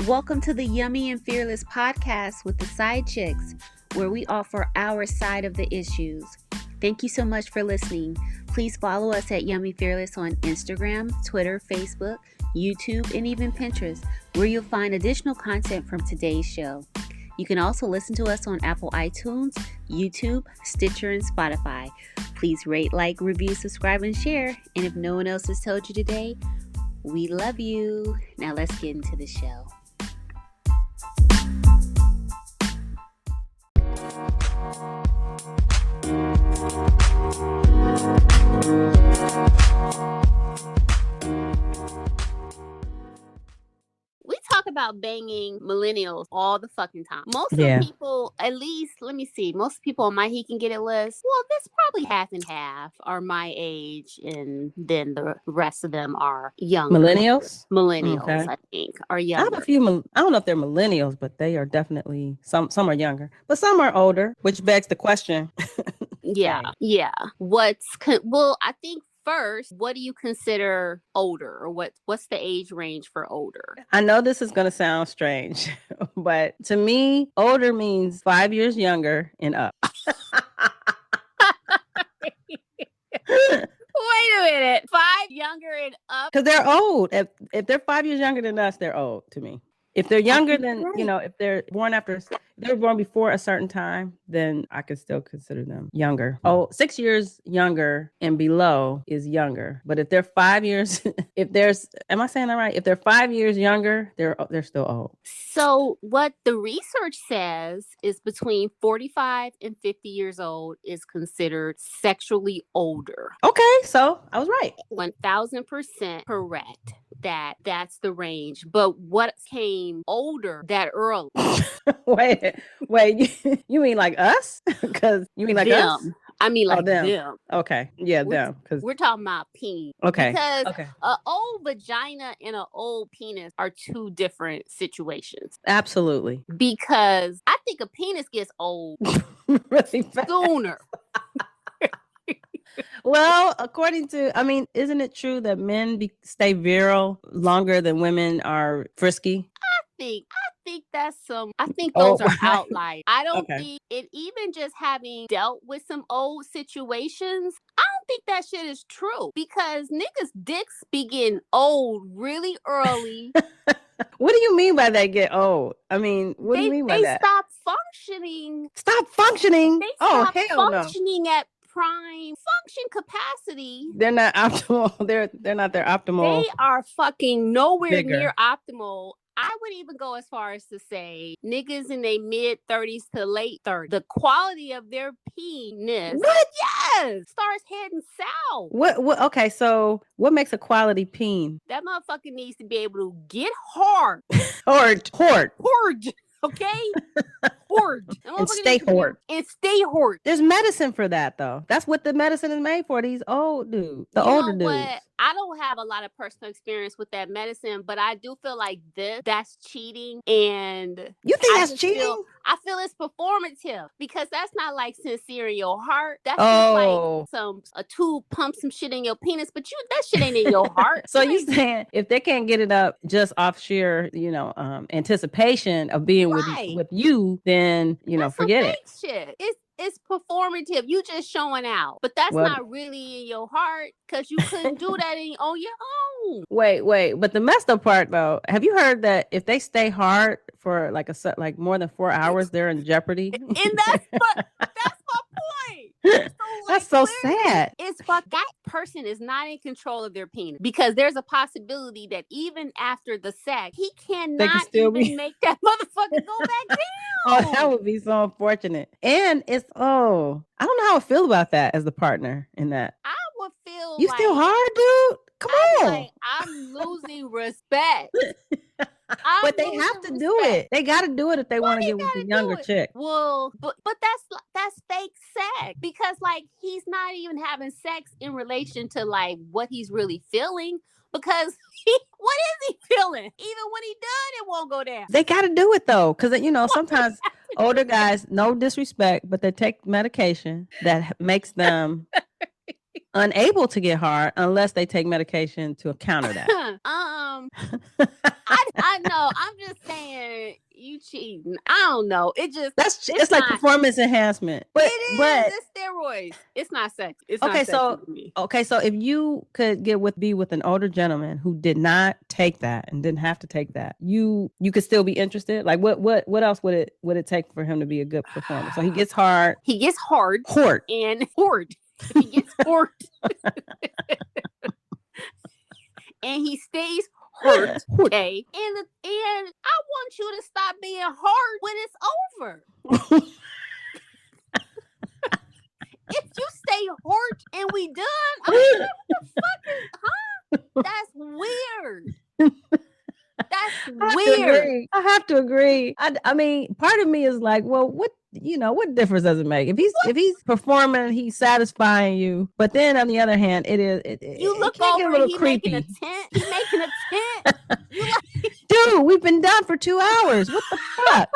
Welcome to the Yummy and Fearless podcast with the SideChicks, where we offer our side of the issues. Thank you so much for listening. Please follow us at Yummy Fearless on Instagram, Twitter, Facebook, YouTube, and even Pinterest, where you'll find additional content from today's show. You can also listen to us on Apple iTunes, YouTube, Stitcher, and Spotify. Please rate, like, review, subscribe, and share. And if no one else has told you today, we love you. Now let's get into the show. We talk about banging millennials all the fucking time. Most of the people, at least, let me see, most people on my He Can Get It list, well, that's probably half and half are my age, and then the rest of them are younger. Millennials, okay. I think, are younger. I have a few, I don't know if they're millennials, but they are definitely, some are younger, but some are older, which begs the question. Yeah. Well, I think first, what do you consider older, or what's the age range for older? I know this is going to sound strange, but to me, older means 5 years younger and up. Wait a minute. 5 younger and up? Because they're old. If they're 5 years younger than us, they're old to me. If they're younger than, if they're born before a certain time, then I could still consider them younger. 6 years younger and below is younger. But if they're 5 years, am I saying that right? If they're 5 years younger, they're still old. So what the research says is between 45 and 50 years old is considered sexually older. Okay, so I was right. 1000% correct. That's the range. But what came older that early? wait, you mean like us? Because you mean like them. us? I mean like them. Okay, yeah, them. Because we're talking about peens. Okay. Because an old vagina and an old penis are two different situations. Absolutely. Because I think a penis gets old really fast. Sooner. Well, isn't it true that men stay virile longer than women are frisky? I think those are outliers. I don't think it, even just having dealt with some old situations, I don't think that shit is true, because niggas' dicks be getting old really early. What do you mean by that, get old? I mean, what do you mean by that? They stop functioning. Stop functioning? They stop hell functioning at prime function capacity. They're not optimal. They're not their optimal. They are fucking nowhere near optimal. I would even go as far as to say niggas in their mid-30s to late 30s, the quality of their penis, starts heading south. What? Okay, so what makes a quality peen? That motherfucker needs to be able to get hard. Hard. Okay? Hard. And stay hard. There's medicine for that, though. That's what the medicine is made for. These old dudes. The older dudes. I don't have a lot of personal experience with that medicine, but I do feel like that's cheating. And you think that's cheating? I feel it's performative, because that's not like sincere in your heart. That's just like a tube pump some shit in your penis, but that shit ain't in your heart. So you saying if they can't get it up just off sheer, anticipation of being with you, then that's forget it. Shit. It's performative. You just showing out, but that's not really in your heart, because you couldn't do that on your own. Wait. But the messed up part, though, have you heard that if they stay hard for like more than 4 hours, they're in jeopardy? And that's my point. That's so sad. It's that person is not in control of their penis, because there's a possibility that even after the sex, he cannot even make that motherfucker go back down. Oh, that would be so unfortunate. And it's I don't know how I feel about that as the partner in that. I would feel you still hard, dude. Come on. I'm losing respect. But they have to do it. They got to do it if they want to get with the younger chick. Well, but that's fake sex, because like he's not even having sex in relation to like what he's really feeling, because what is he feeling? Even when he done, it won't go down. They got to do it though, because sometimes older guys, no disrespect, but they take medication that makes them unable to get hard unless they take medication to counter that. I know. I'm just saying you cheating. I don't know. It's like performance enhancement. But it's steroids. It's not sex. It's not sexy to me. Okay, so if you could be with an older gentleman who did not take that and didn't have to take that, you could still be interested. Like what else would it take for him to be a good performer? So he gets hard. He gets hard. Hard. And hard. He gets hard. And he stays hurt, okay? And I want you to stop being hard when it's over. If you stay hurt and we done, I mean, what the fuck That's weird. That's weird. I have to agree. I mean, part of me is like, well, what difference does it make? If he's performing, he's satisfying you. But then on the other hand, you look over, get a little creepy. He's making a tent. Dude, we've been done for 2 hours. What the fuck?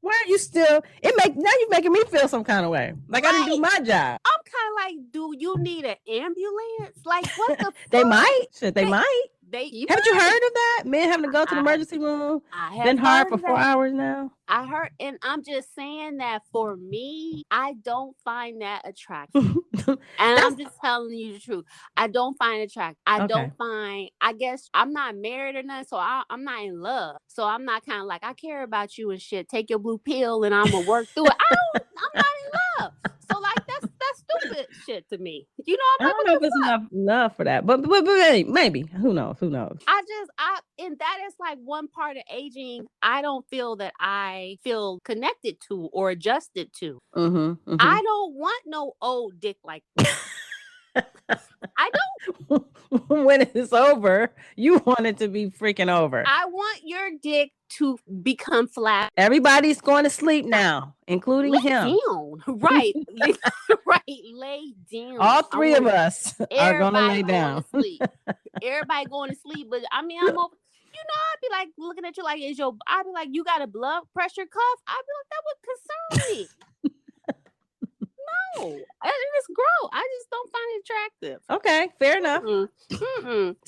Why are you still? Now you're making me feel some kind of way. Like I didn't do my job. I'm kind of like, do you need an ambulance? Like what the fuck? They might. They might. Haven't you heard of that? Men having to go to the emergency room. Been hard for 4 hours now. I heard, and I'm just saying that for me, I don't find that attractive. And I'm just telling you the truth. I don't find it attractive. I guess I'm not married or nothing, so I'm not in love. So I'm not kind of like, I care about you and shit. Take your blue pill and I'm gonna work through it. I'm not in love. So like that's stupid shit to me. You know, I don't know if it's enough love for that, but maybe. Who knows? And that is like one part of aging I don't feel that I feel connected to or adjusted to. I don't want no old dick like that. I don't. When it's over, you want it to be freaking over. I want your dick to become flat. Everybody's going to sleep now, including him. Down. Right. Right. Lay down. All three of us are going to lay down. Everybody going to sleep. But I mean, I'm over. You know, I'd be like looking at you like, I'd be like, you got a blood pressure cuff? I'd be like, that would concern me. No, it's gross. I just don't find it attractive. Okay, fair enough.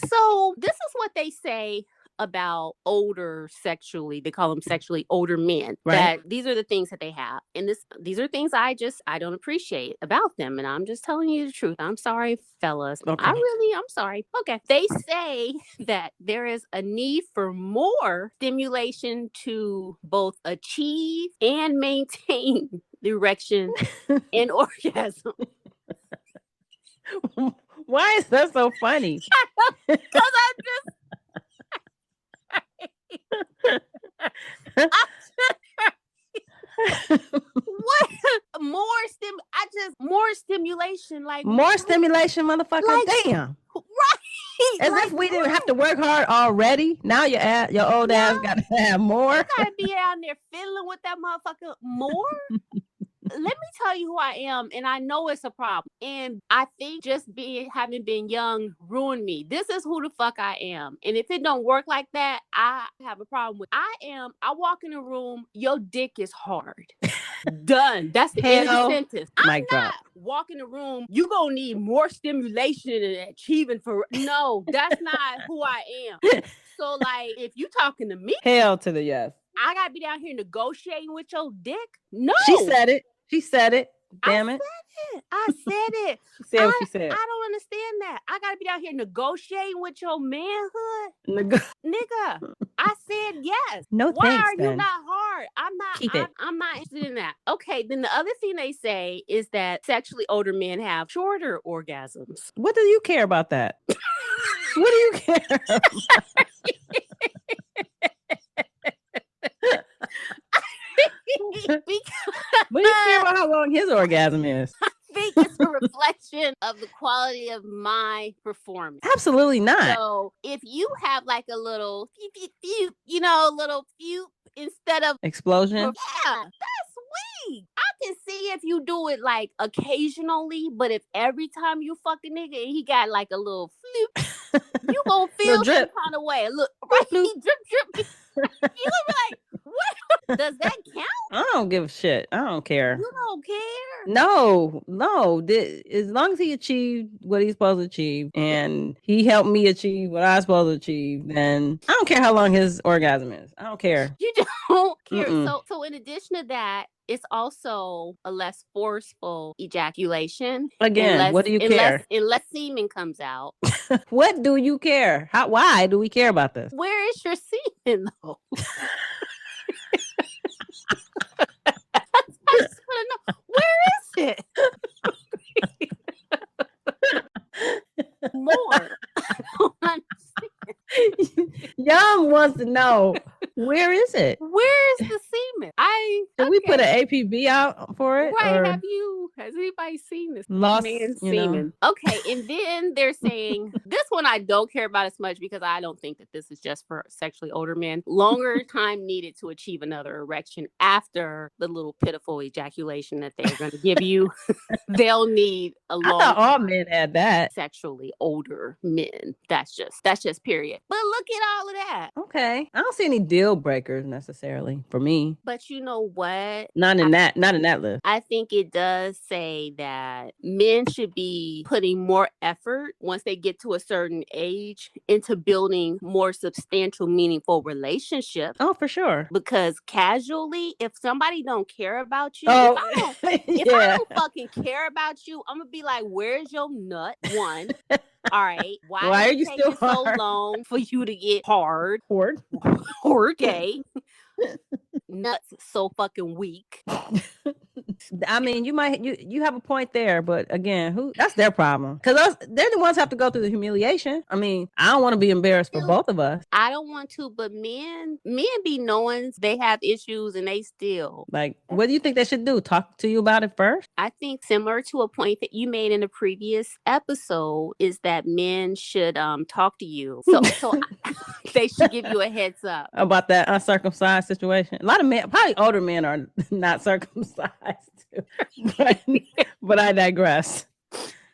So this is what they say about older sexually. They call them sexually older men. Right. That these are the things that they have. And these are things I don't appreciate about them. And I'm just telling you the truth. I'm sorry, fellas. Okay. I'm sorry. Okay. They say that there is a need for more stimulation to both achieve and maintain the erection and orgasm. Why is that so funny? Because I'm just what more stimulation, like more stimulation, motherfucker. Like, damn. Right. As if we didn't have to work hard already. Now your old ass got to have more. You gotta be out there fiddling with that motherfucker more. Let me tell you who I am, and I know it's a problem. And I think just having been young ruined me. This is who the fuck I am. And if it don't work like that, I have a problem with it. I walk in a room, your dick is hard. Done. That's the end of the sentence. I'm not walking in the room, you gonna need more stimulation and achieving for... No, that's not who I am. So, like, if you talking to me... Hell to the yes. I gotta be down here negotiating with your dick? No. She said it. Damn it. I said it. She said what she said. I don't understand that. I gotta be down here negotiating with your manhood. Nigga, I said yes. No Why thanks, are you not hard? I'm not interested in that. Okay, then the other thing they say is that sexually older men have shorter orgasms. What do you care about that? What do you care about? What do you care about how long his orgasm is? I think it's a reflection of the quality of my performance. Absolutely not. So if you have like a little, a little instead of explosion, yeah, that's weak. I can see if you do it like occasionally, but if every time you fuck a nigga and he got like a little flute, you gonna feel some kind of way. Look, right? He drip. You gonna be like, what? Does that count? I don't give a shit. I don't care. You don't care? No. As long as he achieved what he's supposed to achieve and he helped me achieve what I was supposed to achieve, then I don't care how long his orgasm is. I don't care. You don't care. Mm-mm. So in addition to that, it's also a less forceful ejaculation. Again, what do you care? Unless semen comes out. What do you care? Why do we care about this? Where is your semen though? I just want to know, where is it? More. I don't understand. Yum wants to know, where is it? Where is the semen? Did we put an APB out for it? Right. Or Has anybody seen this? lost Man's semen? Okay, and then they're saying this one I don't care about as much because I don't think that this is just for sexually older men. Longer time needed to achieve another erection after the little pitiful ejaculation that they're going to give you. They'll need a long. I thought all men had that. Sexually older men. That's just period. But look at all of that. Okay, I don't see any deal breakers necessarily for me. But you know what? Not in that list. I think it does say that men should be putting more effort once they get to a certain age into building more substantial, meaningful relationships. Oh, for sure. Because casually, if somebody don't care about you, if I don't fucking care about you, I'm gonna be like, where's your nut? One. All right. Why are you still so long for you to get hard? Hard. Gay. Nuts so fucking weak. I mean, you have a point there, but again, that's their problem? Because they're the ones who have to go through the humiliation. I mean, I don't want to be embarrassed for both of us. I don't want to, but men be knowing they have issues and they still. Like, what do you think they should do? Talk to you about it first? I think similar to a point that you made in a previous episode is that men should talk to you. So they should give you a heads up about that uncircumcised situation. A lot of men, probably older men, are not circumcised too. But I digress.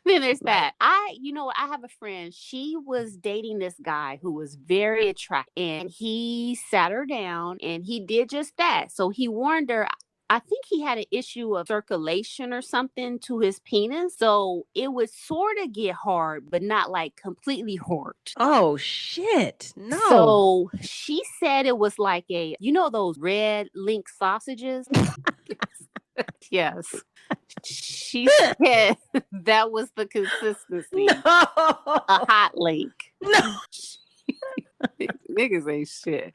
Then there's that. I have a friend. She was dating this guy who was very attractive, and he sat her down and he did just that. So he warned her. I think he had an issue of circulation or something to his penis. So it would sort of get hard, but not like completely hard. Oh, shit. No. So she said it was like those red link sausages? Yes. She said that was the consistency. No. A hot link. No. Niggas ain't shit.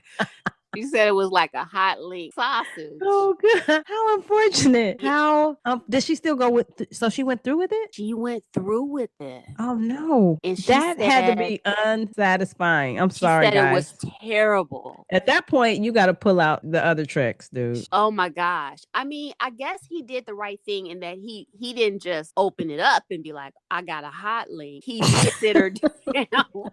She said it was like a hot link sausage. Oh, God. How unfortunate. How did she still go with? So she went through with it? She went through with it. Oh, no. And that had to be unsatisfying. I'm sorry, guys. It was terrible. At that point, you got to pull out the other tricks, dude. Oh, my gosh. I mean, I guess he did the right thing in that he didn't just open it up and be like, I got a hot link. He did sit her down.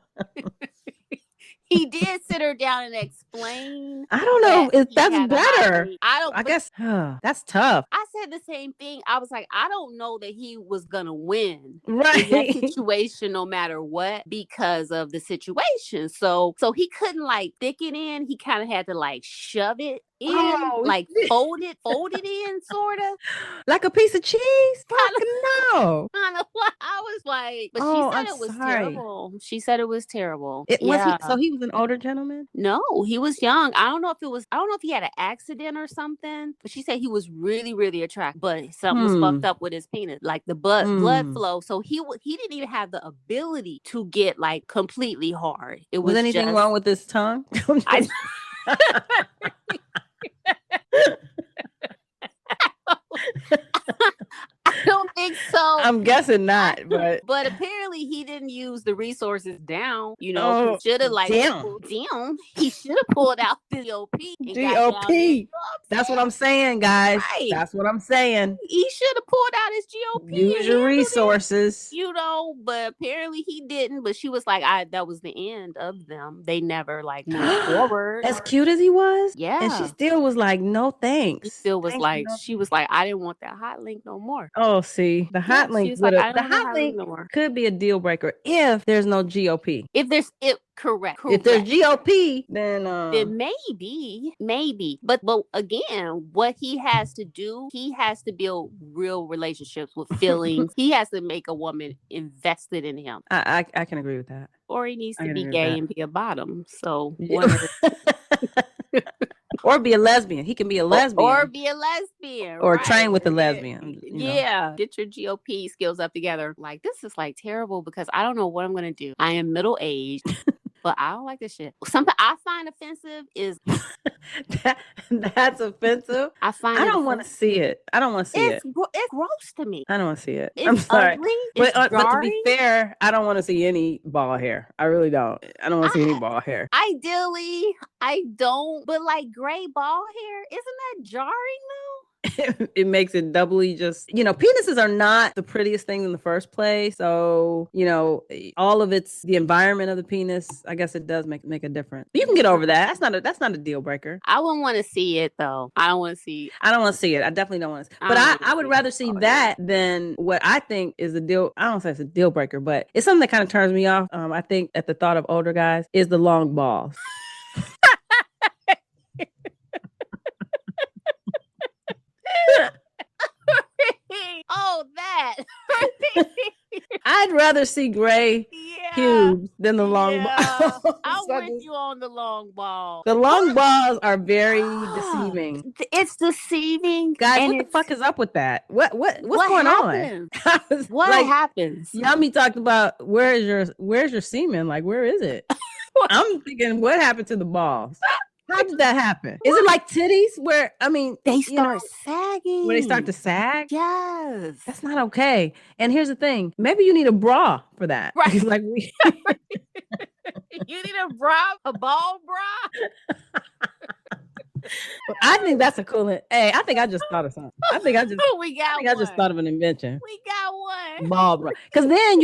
He did sit her down and explain. I don't know if that's better. I guess that's tough. I said the same thing. I was like, I don't know that he was gonna win in that situation, no matter what, because of the situation. So he couldn't like stick it in. He kind of had to like shove it in, like fold it in, sort of like a piece of cheese. No. I was like, but she said it was terrible. She said it was terrible. So he was an older gentleman? No, he was young. I don't know if he had an accident or something, but she said he was really, really attractive, but something was fucked up with his penis, like the blood flow. So he didn't even have the ability to get like completely hard. It was anything wrong with his tongue? I don't think so. I'm guessing not, but apparently he didn't use the resources down. He should have he should have pulled out the GOP. That's what I'm saying, guys. Right. That's what I'm saying. He should have pulled out his GOP. Use your resources. But apparently he didn't. But she was like, that was the end of them. They never like moved forward. As cute as he was? Yeah. And she still was like, no thanks. She still was she was like, I didn't want that hot link no more. Oh, see, the hot link could be a deal breaker if there's no GOP. Correct. If there's GOP, then maybe. But again, what he has to do, he has to build real relationships with feelings. He has to make a woman invested in him. I can agree with that. Or he needs to be gay and be a bottom. So or be a lesbian. He can be a lesbian. Or be a lesbian. Or train with a lesbian. Yeah. Get your GOP skills up together. Like, this is like terrible because I don't know what I'm going to do. I am middle-aged. But I don't like this shit. Something I find offensive is that's offensive. I don't want to see it. I don't want to see it. It's gross to me. I don't want to see it. It's I'm sorry. Ugly. But to be fair, I don't want to see any ball hair. I really don't. I don't want to see any ball hair. Ideally, I don't. But like gray ball hair, isn't that jarring though? It makes it doubly just, penises are not the prettiest things in the first place. So, all of it's the environment of the penis. I guess it does make a difference. You can get over that. That's not a deal breaker. I wouldn't want to see it though. I don't want to see it. I definitely don't want to see it. But I would rather see that than what I think is a deal. I don't say it's a deal breaker, but it's something that kind of turns me off. I think at the thought of older guys is the long balls. Oh, that. I'd rather see gray pubes than the long balls. I'm with you on the long balls. The long balls are very deceiving. It's deceiving. Guys, what the fuck is up with that? What's going on? What happens? Yummy talked about where's your semen? Like, where is it? I'm thinking, what happened to the balls? How did that happen? Is it like titties where, they start sagging? When they start to sag? Yes. That's not okay. And here's the thing. Maybe you need a bra for that. Right. You need a bra? A ball bra? I think that's a cool. Hey, I think I just thought of something. I just thought of an invention. We got one. Ball bra. Because then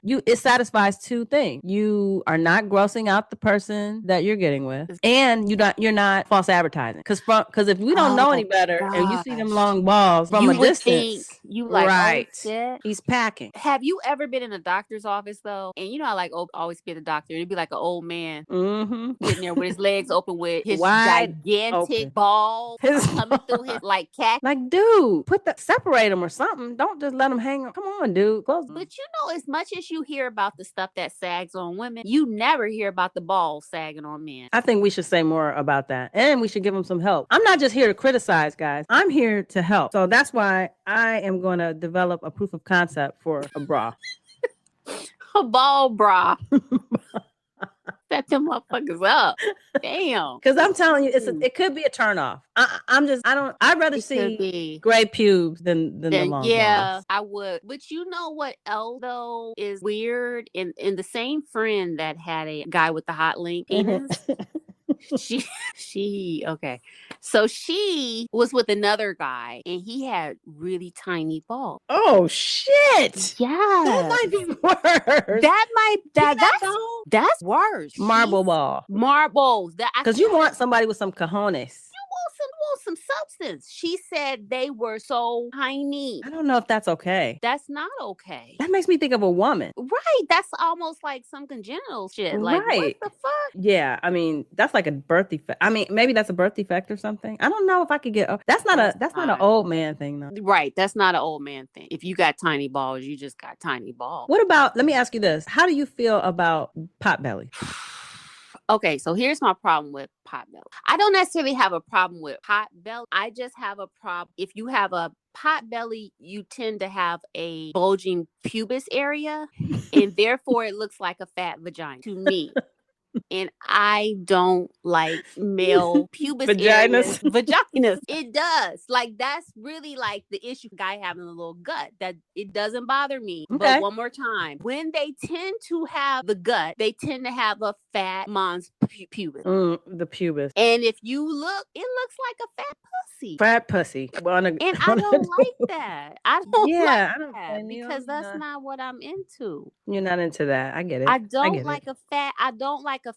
it satisfies two things. You are not grossing out the person that you're getting with, and you're not false advertising. Because if we don't know any better, and you see them long balls from a distance, you like, right? Oh, shit. He's packing. Have you ever been in a doctor's office though? And I always be at the doctor. It'd be like an old man sitting there with his legs open with his gigantic balls coming through his cat. Like, dude, separate them or something. Don't just let them hang. Come on, dude, close them. But as much as you hear about the stuff that sags on women, you never hear about the balls sagging on men. I think we should say more about that, and we should give them some help. I'm not just here to criticize, guys. I'm here to help. So that's why I am going to develop a proof of concept for a bra. A ball bra. Set them motherfuckers up. Damn. Because I'm telling you, it could be a turnoff. I'd rather see gray pubes than the long balls. I would. But you know what else though is weird? In the same friend that had a guy with the hot link penis. Okay. So she was with another guy and he had really tiny balls. Oh shit. Yeah. That might be worse. That's worse. Marbles. Because you want somebody with some cojones. Some substance. She said they were so tiny. I don't know if that's okay. That's not okay. That makes me think of a woman. Right. That's almost like some congenital shit. Like, what the fuck? Yeah. That's like a birth defect. Maybe that's a birth defect or something. I don't know if I could get. That's not an old man thing though. Right. That's not an old man thing. If you got tiny balls, you just got tiny balls. What about? Let me ask you this: how do you feel about pot belly? Okay, so here's my problem with pot belly. I don't necessarily have a problem with pot belly. I just have a problem. If you have a pot belly, you tend to have a bulging pubis area, and therefore it looks like a fat vagina to me. And I don't like male pubis vaginas. It does. Like, that's really like the issue. Guy having a little gut, that it doesn't bother me. Okay. But one more time, when they tend to have the gut, they tend to have a fat mons pubis. The pubis. And if you look, it looks like a fat pussy. Fat pussy. And I don't like that. I don't like that because that's not what I'm into. You're not into that. I get it. I don't like a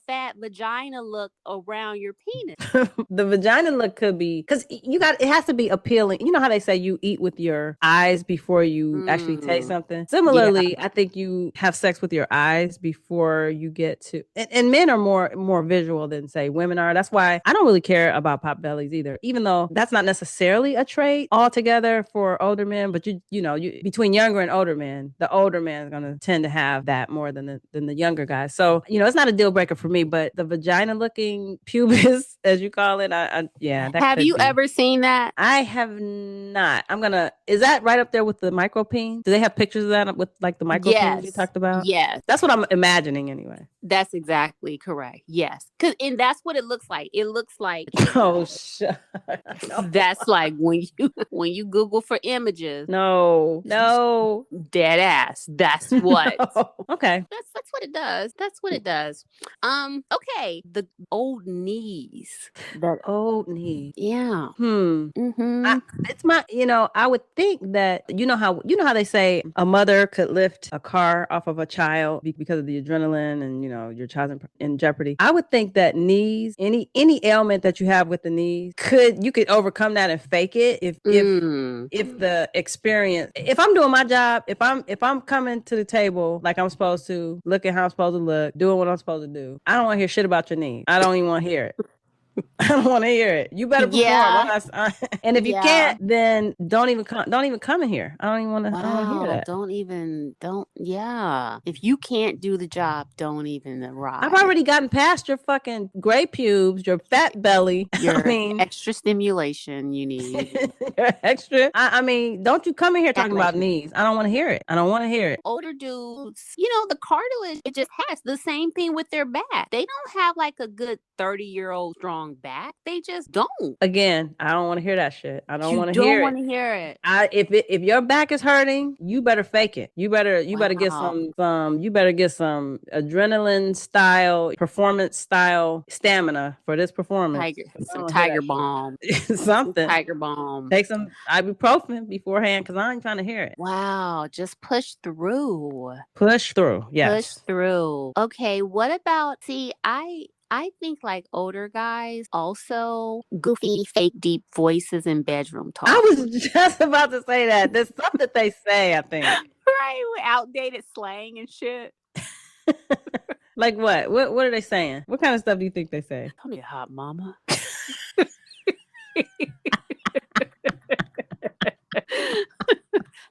fat vagina look around your penis. The vagina look could be, because it has to be appealing. You know how they say you eat with your eyes before you actually taste something? Similarly, I think you have sex with your eyes before you get to, and men are more visual than say women are. That's why I don't really care about pop bellies either, even though that's not necessarily a trait altogether for older men. But you between younger and older men, the older man is going to tend to have that more than the younger guys. So it's not a deal breaker for me, but the vagina looking pubis, as you call it, yeah. Have you ever seen that? I have not. Is that right up there with the micro peen? Do they have pictures of that with like the micro peens you talked about? Yes. That's what I'm imagining anyway. That's exactly correct. Yes. And that's what it looks like. It looks like oh shit. No. That's like when you Google for images. No. Dead ass. That's what. No. Okay. That's what it does. That's what it does. Okay. The old knees. That old knee. Yeah. Mm-hmm. It's my. I would think that how they say a mother could lift a car off of a child because of the adrenaline and your child's in jeopardy. I would think that knees, any ailment that you have with the knees, you could overcome that and fake it if the experience. If I'm doing my job, if I'm coming to the table like I'm supposed to, looking how I'm supposed to look, doing what I'm supposed to do, I don't want to hear shit about your knees. I don't even want to hear it. I don't want to hear it. You better perform. Yeah. And if you can't, then don't even come in here. I don't even want to hear that. Yeah. If you can't do the job, don't even arrive. I've already gotten past your fucking gray pubes, your fat belly. Your extra stimulation you need. Your extra. Don't you come in here talking about knees. I don't want to hear it. Older dudes, the cartilage, it just has the same thing with their back. They don't have like a good 30-year-old strong back. They just don't. Again, I don't want to hear that shit. I don't want to hear it. You don't want to hear it. If your back is hurting, you better fake it. You better get some adrenaline style, performance style stamina for this performance. Some Tiger Balm. Something. Tiger Balm. Take some ibuprofen beforehand because I ain't trying to hear it. Wow. Just push through. Yes. Push through. Okay. What about, I think like older guys also goofy, fake, deep voices in bedroom talk. I was just about to say that. There's something that they say, I think. Right, with outdated slang and shit. Like what? What are they saying? What kind of stuff do you think they say? Call me a hot mama.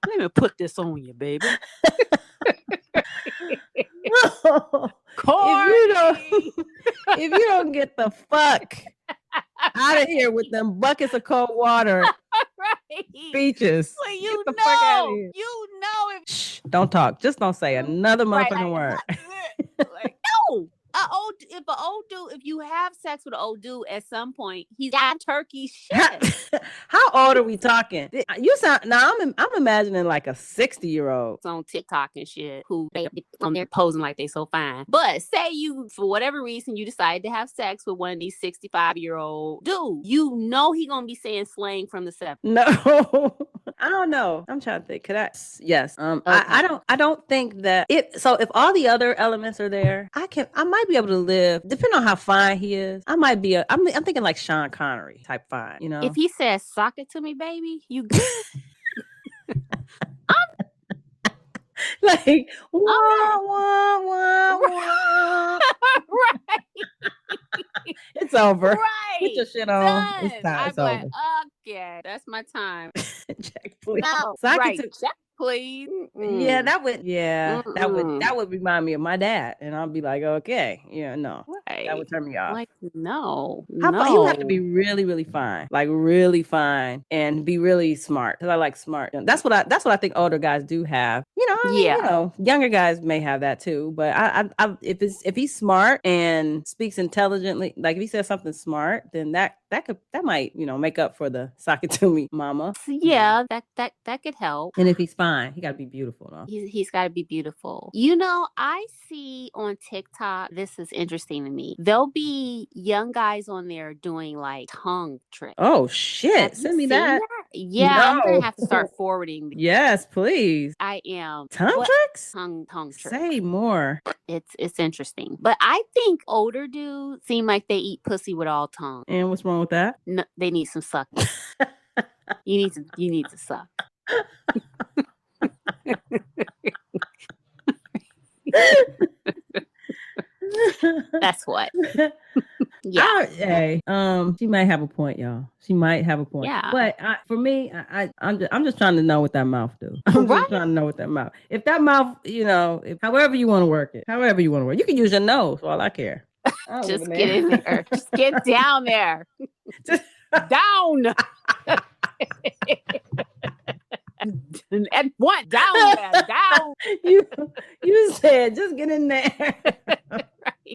Let me put this on you, baby. If you don't get the fuck out of here with them buckets of cold water, right? Speeches. Well, you know. Shh, don't talk. Just don't say another motherfucking word. Like, no. If you have sex with an old dude at some point, he's got turkey shit. How old are we talking? You sound now. I'm imagining like a 60-year-old on TikTok and shit who they on there posing like they so fine. But say you, for whatever reason, you decide to have sex with one of these 65-year-old dudes. You know he gonna be saying slang from the 70s. No, I don't know. I'm trying to think. Could I? Yes. Okay. I don't think that if all the other elements are there, I might be able to live. Depending on how fine he is, I might be. I'm thinking like Sean Connery type fine. If he says "sock it to me, baby," you good. Like wah, wah, wah, wah. Right. It's over. Right. Put your shit on. Done. It's time. It's over. Like, okay, that's my time. Check, please. No, right. Check, please. Yeah, that would remind me of my dad, and I'll be like, okay, no, right. That would turn me off. Like, no. You have to be really, really fine, like really fine, and be really smart. Because I like smart. That's what I think older guys do have. Younger guys may have that too, but if he's smart and speaks intelligently, like if he says something smart, then that might make up for the sock it to me, mama. Yeah, that could help. And if he's fine, he got to be beautiful, though. He's got to be beautiful. I see on TikTok, this is interesting to me. There'll be young guys on there doing like tongue tricks. Oh shit! Send me that. Yeah, I'm gonna have to No. start forwarding. Yes, please. I am. Tongue What tricks? tongue trick? Say more. It's interesting, but I think older dudes seem like they eat pussy with all tongue. And what's wrong with that? No, they need some sucking. You need to suck. That's what. Yeah. Hey, she might have a point, y'all. She might have a point. Yeah. But for me, I'm just trying to know what that mouth do. I'm just trying to know what that mouth. If that mouth, if however you want to work it, you can use your nose. All I care. Just get in there. Just get down there. Just down. And what? Down there. Down. You said just get in there. Right.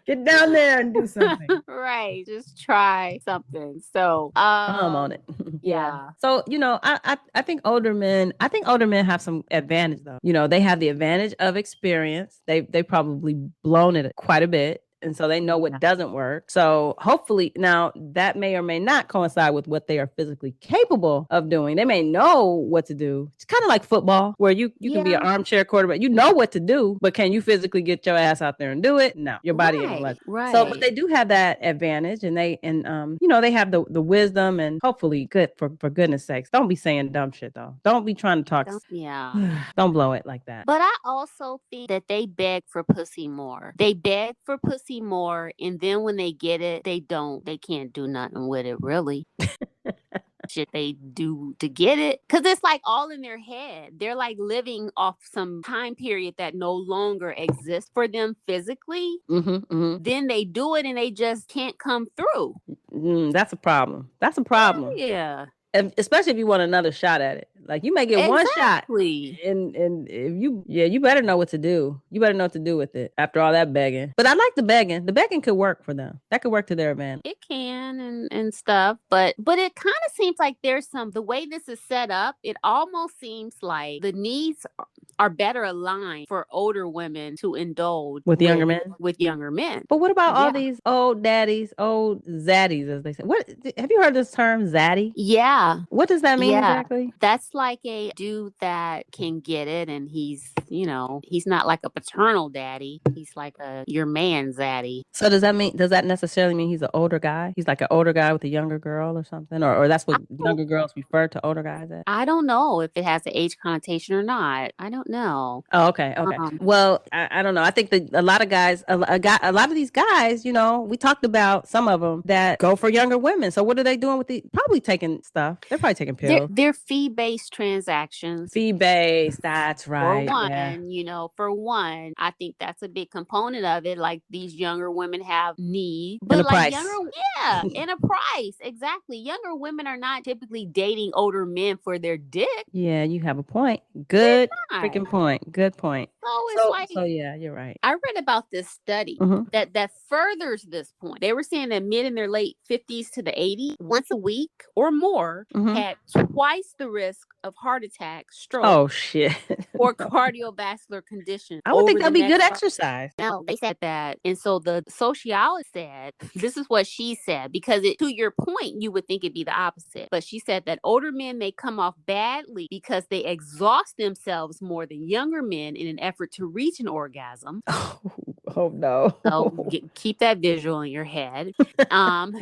Get down there and do something. Right. Just try something. So I'm on it. Yeah. So, I think older men have some advantage though. They have the advantage of experience. They probably blown it quite a bit. And so they know what doesn't work. So hopefully now that may or may not coincide with what they are physically capable of doing. They may know what to do. It's kind of like football where you can be an armchair quarterback. You know what to do, but can you physically get your ass out there and do it? No, your body ain't let you. Right. So, but they do have that advantage and they have the wisdom and hopefully good for goodness sakes. Don't be saying dumb shit though. Don't be trying to talk. Don't blow it like that. But I also think that they beg for pussy more. They beg for pussy more, and then when they get it, they can't do nothing with it really. Shit they do to get it, because it's like all in their head. They're like living off some time period that no longer exists for them physically. Then they do it and they just can't come through. That's a problem. Yeah. Especially if you want another shot at it. Like you may get one shot and if you better know what to do. You better know what to do with it after all that begging. But I like the begging. The begging could work for them. That could work to their advantage. It can and stuff, but it kind of seems like there's the way this is set up, it almost seems like the needs are better aligned for older women to indulge with younger men. But what about all these old daddies, old zaddies, as they say? What have you heard this term, zaddy? Yeah. What does that mean exactly? That's like a dude that can get it, and he's not like a paternal daddy. He's like your man zaddy. So does that necessarily mean he's an older guy? He's like an older guy with a younger girl or something, or that's what younger girls refer to older guys as? I don't know if it has an age connotation or not. I don't know. Oh, okay. Well, I don't know. I think that a lot of guys, a lot of these guys, we talked about some of them that go for younger women. So what are they doing with probably taking stuff? They're probably taking pills. They're fee-based transactions. Fee-based, that's right. For one, I think that's a big component of it. Like these younger women have needs, but and a price. And a price. Exactly. Younger women are not typically dating older men for their dick. Yeah, you have a point. Good freaking point. Good point. So yeah, you're right. I read about this study that furthers this point. They were saying that men in their late 50s to the 80s, once a week or more, had twice the risk of heart attack, stroke, or cardiovascular conditions. I would think that'd be good exercise. No, they said that. And so the sociologist said, this is what she said, because to your point, you would think it'd be the opposite. But she said that older men may come off badly because they exhaust themselves more than younger men in an effort to reach an orgasm. Oh no. So keep that visual in your head.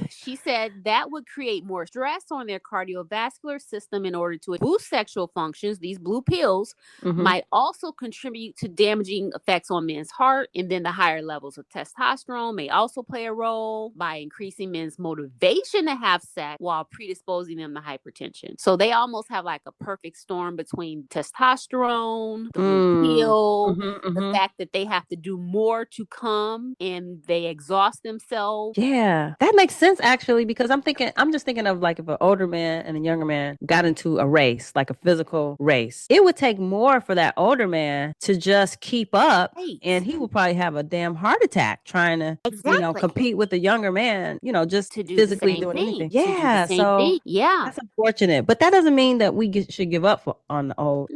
She said that would create more stress on their cardiovascular system in order to boost sexual functions. These blue pills might also contribute to damaging effects on men's heart. And then the higher levels of testosterone may also play a role by increasing men's motivation to have sex while predisposing them to hypertension. So they almost have like a perfect storm between testosterone, the blue pill, the fact that they have to do more to come and they exhaust themselves. Yeah, that makes sense actually, because I'm just thinking of like if an older man and a younger man got into a race, like a physical race, it would take more for that older man to just keep up, and he would probably have a damn heart attack trying to compete with the younger man, just to do physically doing anything. Yeah, that's unfortunate, but that doesn't mean that we should give up on the old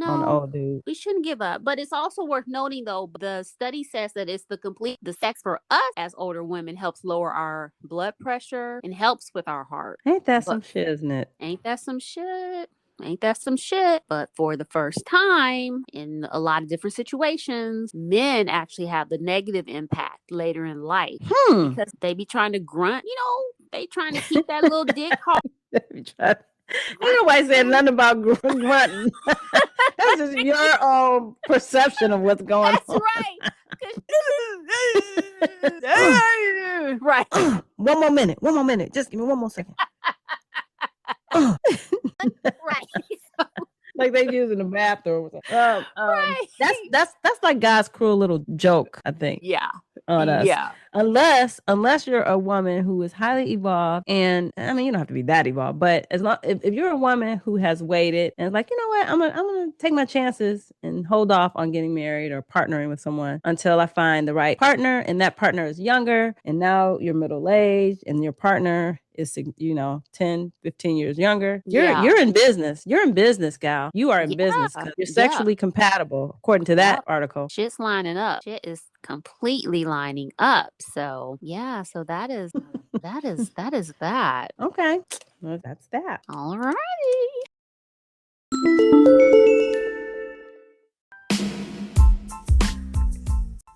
dude. We shouldn't give up, but it's also worth noting though, the study says that the sex for us as older women helps lower our blood pressure and helps with our heart. Ain't that some shit, isn't it? Ain't that some shit? Ain't that some shit? But for the first time in a lot of different situations, men actually have the negative impact later in life because they be trying to grunt, they trying to keep that little dick hard. Ain't nobody said nothing about grunting. That's just your own perception of what's going on. That's right. Right. One more minute. Just give me one more second. Right. Like they use in the bathroom. Right. That's like God's cruel little joke, I think. Yeah. On us. Yeah. Unless you're a woman who is highly evolved, and I mean you don't have to be that evolved, but as long if you're a woman who has waited and is like, you know what, I'm gonna take my chances and hold off on getting married or partnering with someone until I find the right partner, and that partner is younger, and now you're middle-aged and your partner is 10, 15 years younger. You're in business. You're in business, gal. You are in business. You're sexually compatible, according to that article. Shit's lining up. Shit is completely lining up. So yeah, so that is that. Okay. Well, that's that. All righty.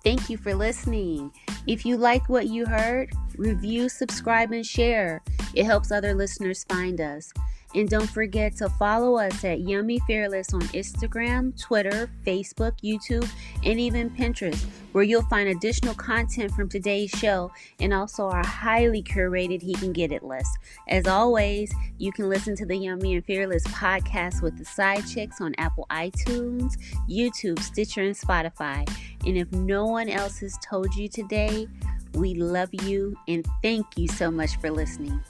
Thank you for listening. If you like what you heard, review, subscribe, and share. It helps other listeners find us. And don't forget to follow us at Yummy Fearless on Instagram, Twitter, Facebook, YouTube, and even Pinterest, where you'll find additional content from today's show and also our highly curated He Can Get It list. As always, you can listen to the Yummy and Fearless podcast with the SideChicks on Apple iTunes, YouTube, Stitcher, and Spotify. And if no one else has told you today, we love you and thank you so much for listening.